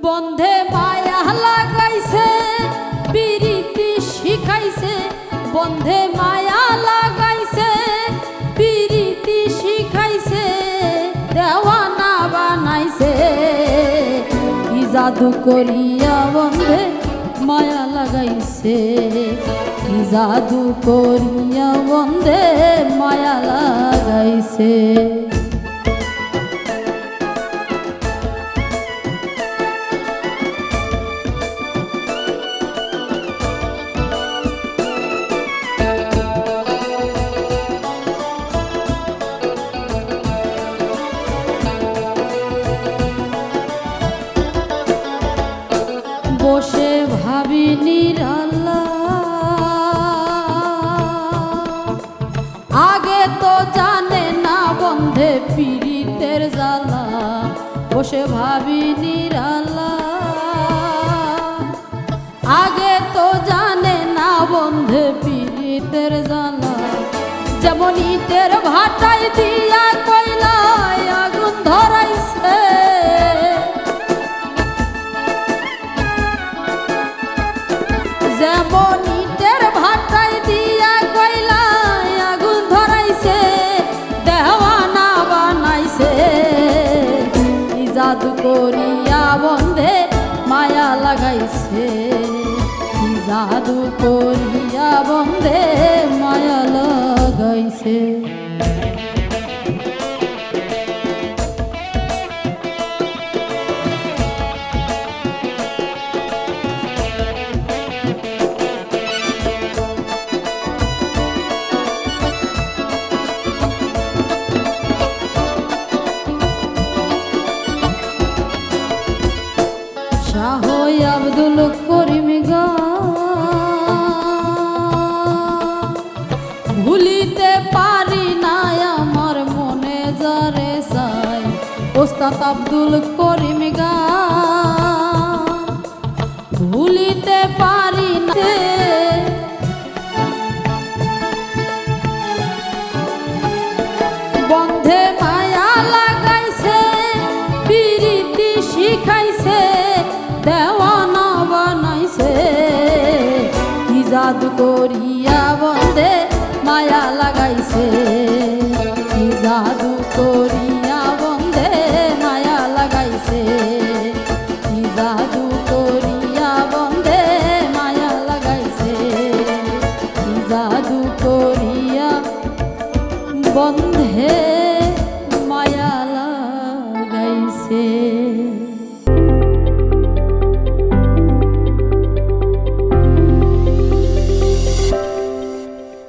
বন্ধে মায়া লাগাইছে পিরিতি শিখাইছে, বন্ধে মায়া লাগাইছে পিরিতি শিখাইছে, দেওয়ানা বানাইছে। কি জাদু করিয়া বন্ধে মায়া লাগাইছে, কি জাদু করিয়া বন্ধে মায়া লাগাইছে। বসে ভাবি নিরালা, আগে তো জানে না বন্ধে পীড়িতের জ্বালা। বসে ভাবি নিরালা, আগে তো জানে না বন্ধে পীড়িতের জ্বালা। যেমন ইটের ভাটায় দিয়া কয়লায় আগুন ধরাইছে, যেমন ইটের ভাটায় দিয়া কয়লায় আগুন ধরাইছে, দেওয়ানা বানাইছে। কি জাদু করিয়া বন্ধে মায়া লাগাইছে, কি জাদু করিয়া বন্ধে মায়া লাগাইছে। শাহ আব্দুল করিম ভুলিতে পারি না আমার মনে যারে চাই। ওস্তাদ আব্দুল করিম ভুলিতে পারি না, বন্ধে মায়া লাগাইছে পিরিতি শিখাইছে, দেওয়ানা বানাইছে। কি জাদু করিয়া বন্ধে মায়া লাগাইছে, কি জাদু করিয়া বন্ধে মায়া লাগাইছে, কি জাদু করিয়া বন্ধে মায়া লাগাইছে, কি জাদু করিয়া বন্ধে